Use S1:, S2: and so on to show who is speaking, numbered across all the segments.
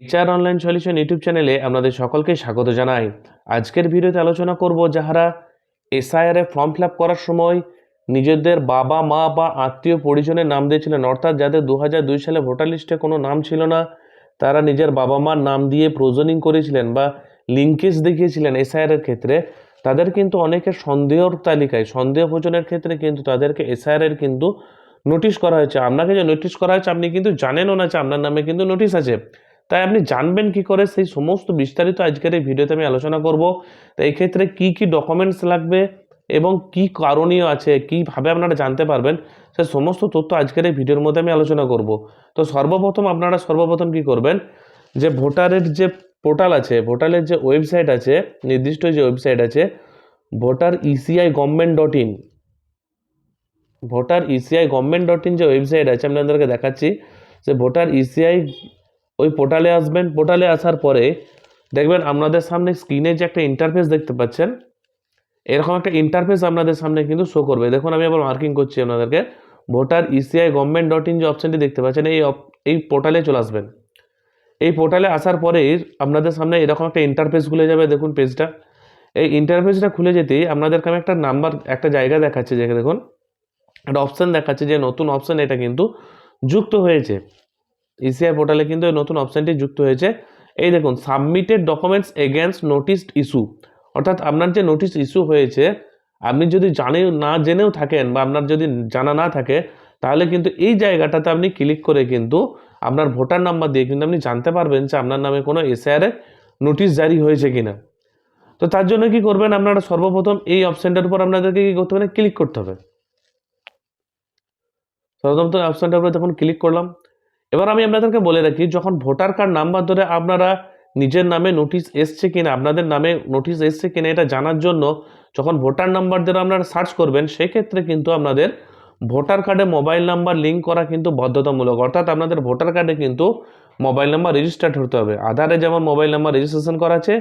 S1: বিচার online solution YouTube চ্যানেলে আপনাদের সকলকে স্বাগত জানাই। আজকের ভিডিওতে আলোচনা করব যারা এসআইআর এ ফর্ম ফিল আপ করার সময় নিজেদের বাবা মা বা আত্মীয় পরিজনের নাম দিয়েছিলেন, অর্থাৎ যাদের 2002 সালে ভোটার লিস্টে কোনো নাম ছিল না, তারা নিজের বাবা মার নাম দিয়ে প্রয়োজনিং করেছিলেন বা লিঙ্কেজ দেখিয়েছিলেন এসআইআর এর ক্ষেত্রে। তাদের কিন্তু অনেকের সন্দেহর তালিকায় সন্দেহভাজনের ক্ষেত্রে কিন্তু তাদেরকে এসআইআর এর কিন্তু নোটিশ করা হয়েছে। আপনাকে যে নোটিশ করা হয়েছে আপনি কিন্তু জানেনও না যে আপনার নামে কিন্তু নোটিশ আছে। তাই আপনি জানবেন কি করে, সেই সমস্ত বিস্তারিত আজকের এই ভিডিওতে আমি আলোচনা করব। তো এই ক্ষেত্রে কি কি ডকুমেন্টস লাগবে এবং কি করণীয় আছে, কিভাবে আপনারা জানতে পারবেন, সে সমস্ত তথ্য আজকের এই ভিডিওর মধ্যে আমি আলোচনা করব। তো সর্বপ্রথম কি করবেন, যে ভোটারের যে পোর্টাল আছে, ভোটারের যে ওয়েবসাইট আছে, নির্দিষ্ট যে ওয়েবসাইট আছে voter.eci.government.in, voter.eci.government.in যে ওয়েবসাইট আছে আমি আপনাদেরকে দেখাচ্ছি। যে voter.eci ওই পোর্টালে আসবেন। পোর্টালে আসার পরে দেখবেন আপনাদের সামনে স্ক্রিনে যে একটা ইন্টারফেস দেখতে পাচ্ছেন, এরকম একটা ইন্টারফেস আপনাদের সামনে কিন্তু শো করবে। দেখুন আমি আবার মার্কিং করছি আপনাদেরকে। voter.eci.government.in যে অপশনটি দেখতে পাচ্ছেন, এই পোর্টালে চলে আসবেন। এই পোর্টালে আসার পরেই আপনাদের সামনে এরকম একটা ইন্টারফেস খুলে যাবে। দেখুন পেজটা, এই ইন্টারফেসটা খুলে যেতেই আপনাদেরকে আমি একটা জায়গা দেখাচ্ছি, যে দেখুন একটা অপশন দেখাচ্ছে, যে নতুন অপশন এটা কিন্তু যুক্ত হয়েছে। ইসিআই পোর্টালে কিন্তু এই নতুন অপশনটি যুক্ত হয়েছে। এই দেখুন, submitted documents against notice issue, অর্থাৎ আপনার যে নোটিশ ইস্যু হয়েছে, আপনি যদি না জেনেও থাকেন বা আপনার যদি জানা না থাকে, তাহলে কিন্তু এই জায়গাটাতে আপনি ক্লিক করে কিন্তু আপনার ভোটার নাম্বার দিয়ে কিন্তু আপনি জানতে পারবেন যে আপনার নামে কোনো এসআইআর এর নোটিশ জারি হয়েছে কিনা। তো তার জন্য কি করবেন, আপনারা সর্বপ্রথম এই অপশনটার উপর আপনাদেরকে কি করতে হবে, ক্লিক করতে হবে। সর্বপ্রথম অপশনটার উপর যখন ক্লিক করলাম, এবার আমি আপনাদেরকে বলে রাখি, যখন ভোটার কার্ড নাম্বার ধরে আপনারা নিজের নামে নোটিশ এসছে কিনা, আপনাদের নামে নোটিশ এসছে কিনা এটা জানার জন্য যখন ভোটার নাম্বার ধরে আপনারা সার্চ করবেন, সেক্ষেত্রে কিন্তু আপনাদের ভোটার কার্ডে মোবাইল নাম্বার লিঙ্ক করা কিন্তু বাধ্যতামূলক। অর্থাৎ আপনাদের ভোটার কার্ডে কিন্তু মোবাইল নাম্বার রেজিস্টার্ড হতে হবে। আধারে যেমন মোবাইল নাম্বার রেজিস্ট্রেশন করা আছে,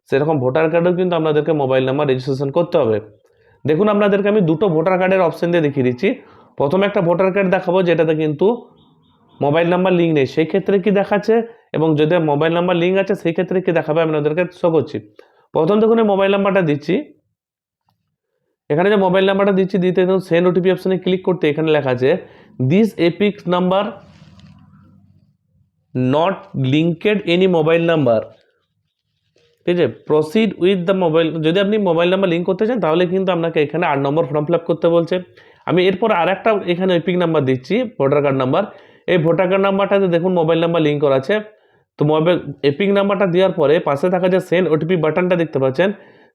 S1: সেরকম ভোটার কার্ডেও কিন্তু আপনাদেরকে মোবাইল নাম্বার রেজিস্ট্রেশন করতে হবে। দেখুন আপনাদেরকে আমি দুটো ভোটার কার্ডের অপশন দিয়ে দেখিয়ে দিচ্ছি। প্রথমে একটা ভোটার কার্ড দেখাবো যেটাতে কিন্তু মোবাইল নাম্বার লিঙ্ক নেই, সেই ক্ষেত্রে কি দেখাচ্ছে, এবং যদি মোবাইল নাম্বার লিঙ্ক আছে সেই ক্ষেত্রে কি দেখাবে আমি আপনাদেরকে শো করছি। প্রথম দেখুন এই মোবাইল নাম্বারটা দিচ্ছি, এখানে যে মোবাইল নাম্বারটা দিচ্ছি, দিতে দেখুন সেন্ড ওটিপি অপশনে ক্লিক করতে এখানে লেখা আছে this epic number not linked any mobile number, ঠিক আছে, প্রসিড উইথ দ্য মোবাইল। যদি আপনি মোবাইল নাম্বার লিঙ্ক করতে চান তাহলে কিন্তু আপনাকে এখানে 8 নম্বর ফর্ম ফিল আপ করতে বলছে। আমি এরপর আর একটা এখানে এপিক নাম্বার দিচ্ছি, ভোটার কার্ড নাম্বার। এই ভোটার কার্ড নাম্বারটাতে দেখুন মোবাইল নাম্বার লিঙ্ক করা আছে। তো মোবাইল এপিক নাম্বারটা দেওয়ার পরে পাশে থাকা যে সেন্ড ওটিপি বাটনটা দেখতে পাচ্ছেন,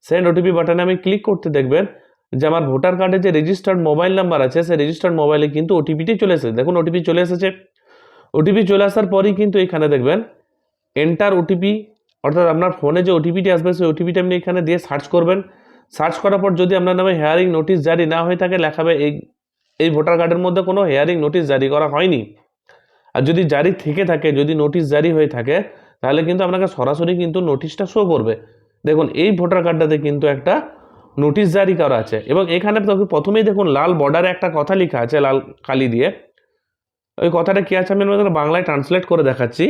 S1: সেন্ড ওটিপি বাটনে আমি ক্লিক করতে দেখবেন যে আমার ভোটার কার্ডে যে রেজিস্টার্ড মোবাইল নাম্বার আছে, সেই রেজিস্টার্ড মোবাইলে কিন্তু ওটিপিটি চলে এসেছে। দেখুন ওটিপি চলে এসেছে। ওটিপি চলে আসার পরেই কিন্তু এখানে দেখবেন এন্টার ওটিপি, অর্থাৎ আপনার ফোনে যে ওটিপিটি আসবে সেই ওটিপিটি আপনি এখানে দিয়ে সার্চ করবেন। সার্চ করার পর যদি আপনার নামে হেয়ারিং নোটিশ জারি না হয়ে থাকে, লেখাবে এই ভোটার কার্ডের মধ্যে কোনো হেয়ারিং নোটিশ জারি করা হয়নি। আর যদি জারি থেকে থাকে, যদি নোটিশ জারি হয়ে থাকে, তাহলে কিন্তু আপনাকে সরাসরি কিন্তু নোটিশটা শো করবে। দেখুন এই ভোটার কার্ডটাতে কিন্তু একটা নোটিশ জারি করা আছে, এবং এখানে প্রথমেই দেখুন লাল বর্ডারে একটা কথা লেখা আছে লাল কালি দিয়ে। ওই কথাটা কি আছে আমি আপনাদের বাংলায় ট্রান্সলেট করে দেখাচ্ছি।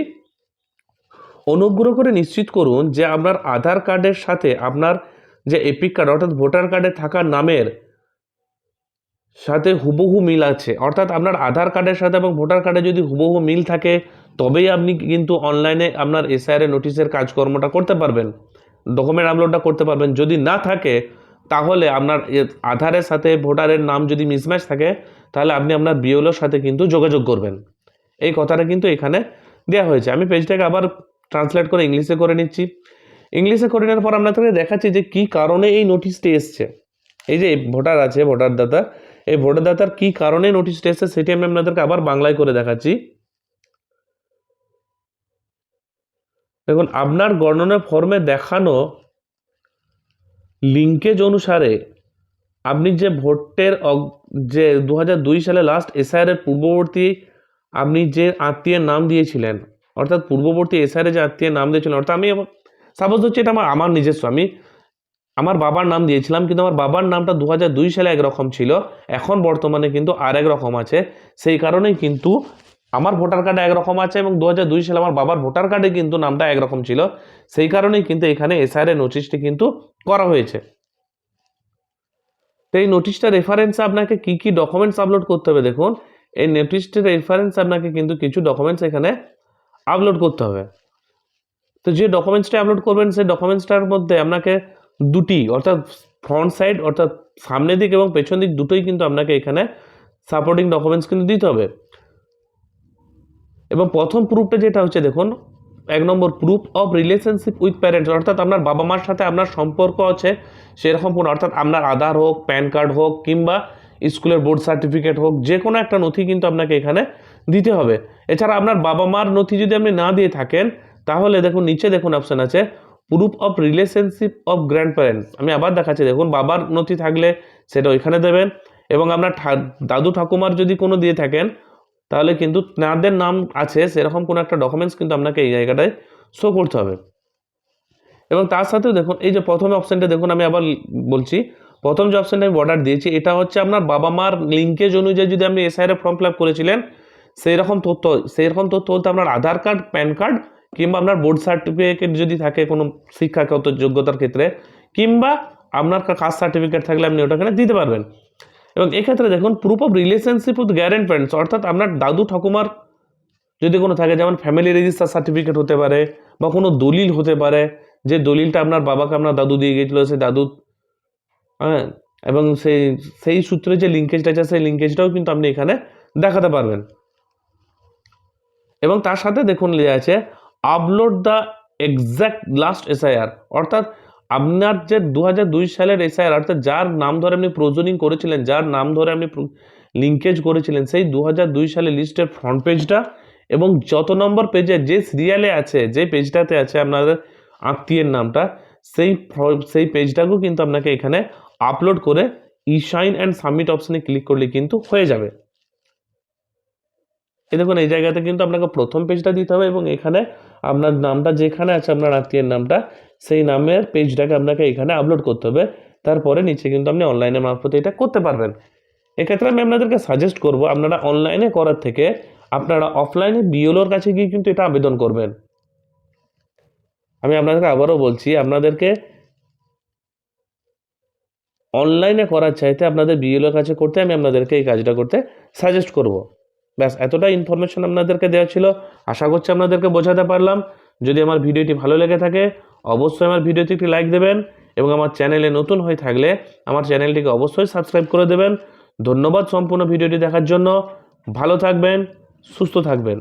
S1: অনুগ্রহ করে নিশ্চিত করুন যে আপনার আধার কার্ডের সাথে আপনার যে এপিক কার্ড অর্থাৎ ভোটার কার্ডে থাকা নামের সাথে হুবহু মিল আছে। অর্থাৎ আপনার আধার কার্ডের সাথে এবং ভোটার কার্ডে যদি হুবহু মিল থাকে, তবেই আপনি কিন্তু অনলাইনে আপনার এসআইআর নোটিশের কাজকর্মটা করতে পারবেন, ডকুমেন্ট আপলোডটা করতে পারবেন। যদি না থাকে, তাহলে আপনার আধারের সাথে ভোটারের নাম যদি মিসম্যাচ থাকে, তাহলে আপনি আপনার বিএলওর সাথে কিন্তু যোগাযোগ করবেন। এই কথাটা কিন্তু এখানে দেওয়া হয়েছে। আমি পেজটাকে আবার ট্রান্সলেট করে ইংলিশে করে নিচ্ছি। ইংলিশে করে নেওয়ার পর আপনাদেরকে দেখাচ্ছি যে কী কারণে এই নোটিশটি এসছে। এই যে ভোটার আছে, ভোটার দাতা, এই ভোটার দাতার কী কারণে নোটিশটি এসছে সেটি আমি আপনাদেরকে আবার বাংলায় করে দেখাচ্ছি। দেখুন, আপনার গণনা ফর্মে দেখানো লিঙ্কেজ অনুসারে আপনি যে ভোটের যে 2002 সালে লাস্ট এসআইআর এর পূর্ববর্তী আপনি যে আত্মীয়ের নাম দিয়েছিলেন, অর্থাৎ পূর্ববর্তী এসআইআর যে আত্মীয়ের নাম দিয়েছিলেন, অর্থাৎ আমি সাপোজ হচ্ছে এটা আমার নিজস্ব, আমি আমার বাবার নাম দিয়েছিলাম, কিন্তু আমার বাবার নামটা 2002 সালে একরকম ছিল, এখন বর্তমানে কিন্তু আর এক রকম আছে। সেই কারণেই কিন্তু আমার ভোটার কার্ডে একরকম আছে এবং 2002 সালে আমার বাবার ভোটার কার্ডে কিন্তু নামটা একরকম ছিল, সেই কারণেই কিন্তু এখানে এসআইআর এর নোটিশটি কিন্তু করা হয়েছে। তো এই নোটিশটা রেফারেন্সে আপনাকে কি কি ডকুমেন্টস আপলোড করতে হবে, দেখুন এই নোটিশটির রেফারেন্সে আপনাকে কিন্তু কিছু ডকুমেন্টস এখানে আপলোড করতে হবে। তো যে ডকুমেন্টসটা আপলোড করবেন সেই ডকুমেন্টসটার মধ্যে আপনাকে দুটি অর্থাৎ ফ্রন্ট সাইড অর্থাৎ সামনের দিক এবং পেছন দিক দুটোই কিন্তু আপনাকে এখানে সাপোর্টিং ডকুমেন্টস কিন্তু দিতে হবে। এবং প্রথম প্রুফটা যেটা হচ্ছে দেখুন 1 নম্বর proof of relationship with parents, অর্থাৎ আপনার বাবা মার সাথে আপনার সম্পর্ক আছে সেরকম কোনো, অর্থাৎ আপনার আধার হোক, প্যান কার্ড হোক কিংবা স্কুলের বোর্ড সার্টিফিকেট হোক, যে কোনো একটা নথি কিন্তু আপনাকে এখানে দিতে হবে। এছাড়া আপনার বাবা মার নথি যদি আপনি না দিয়ে থাকেন তাহলে দেখুন নিচে দেখুন অপশান আছে proof of relationship of grand parents. আমি আবার দেখাচ্ছি, দেখুন বাবার নথি থাকলে সেটা ওইখানে দেবেন এবং আপনার দাদু ঠাকুমার যদি কোনো দিয়ে থাকেন তাহলে কিন্তু তাদের নাম আছে সেরকম কোনো একটা ডকুমেন্টস কিন্তু আপনাকে এই জায়গাটায় শো করতে হবে। এবং তার সাথেও দেখুন এই যে প্রথম অপশানটা দেখুন, আমি আবার বলছি, প্রথম যে অপশানটা আমি বর্ডার দিয়েছি এটা হচ্ছে আপনার বাবা মার লিঙ্কেজ অনুযায়ী যদি আপনি এসআইআর ফর্ম ফিল আপ করেছিলেন সেই রকম তথ্য বলতে আপনার আধার কার্ড, প্যান কার্ড কিংবা আপনার বোর্ড সার্টিফিকেট যদি থাকে কোনো শিক্ষাগত যোগ্যতার ক্ষেত্রে, কিংবা আপনার কাস্ট সার্টিফিকেট থাকলে আপনি ওটা এখানে দিতে পারবেন। এবং এক্ষেত্রে দেখুন proof of relationship with grand parents, অর্থাৎ আপনার দাদু ঠাকুমার যদি কোনো থাকে, যেমন ফ্যামিলি রেজিস্টার সার্টিফিকেট হতে পারে বা কোনো দলিল হতে পারে, যে দলিলটা আপনার বাবাকে আপনার দাদু দিয়ে গিয়েছিল সেই দাদু, হ্যাঁ, এবং সেই সূত্রে যে লিঙ্কেজটা আছে সেই লিঙ্কেজটাও কিন্তু আপনি এখানে দেখাতে পারবেন। এবং তার সাথে দেখুন লেখা আছে upload the exact last SIR, অর্থাৎ আপনার যে 2002 সালের এসআইআর, অর্থাৎ যার নাম ধরে আপনি প্রজনিং করেছিলেন, যার নাম ধরে আপনি লিঙ্কেজ করেছিলেন সেই 2002 সালের লিস্টের ফ্রন্ট পেজটা এবং যত নম্বর পেজে যে সিরিয়ালে আছে, যে পেজটাতে আছে আপনাদের আত্মীয়ের নামটা, সেই পেজটাকেও কিন্তু আপনাকে এখানে আপলোড করে ই-সাইন অ্যান্ড সাবমিট অপশানে ক্লিক করলে কিন্তু হয়ে যাবে। এই দেখুন এই জায়গাতে কিন্তু আপনাকে প্রথম পেজটা দিতে হবে এবং এখানে আপনার নামটা যেখানে আছে আপনার আত্মীয়ের নামটা সেই নামের পেজটাকে আপনাকে এখানে আপলোড করতে হবে। তারপরে নিচে কিন্তু আপনি অনলাইনের মারফতে এটা করতে পারবেন। এক্ষেত্রে আমি আপনাদেরকে সাজেস্ট করব আপনারা অনলাইনে করার থেকে আপনারা অফলাইনে বিএলওর কাছে গিয়ে কিন্তু এটা আবেদন করবেন। আমি আপনাদেরকে আবারও বলছি, আপনাদেরকে অনলাইনে করার চাইতে আপনাদের বিএলওর কাছে করতে আমি আপনাদেরকে এই কাজটা করতে সাজেস্ট করব। ব্যাস এতটা ইনফরমেশন আপনাদেরকে দেওয়া ছিল, আশা করছি আপনাদেরকে বোঝাতে পারলাম। যদি আমার ভিডিওটি ভালো লেগে থাকে অবশ্যই আমার ভিডিওতে একটি লাইক দেবেন এবং আমার চ্যানেলে নতুন হয়ে থাকলে আমার চ্যানেলটিকে অবশ্যই সাবস্ক্রাইব করে দেবেন। ধন্যবাদ সম্পূর্ণ ভিডিওটি দেখার জন্য। ভালো থাকবেন, সুস্থ থাকবেন।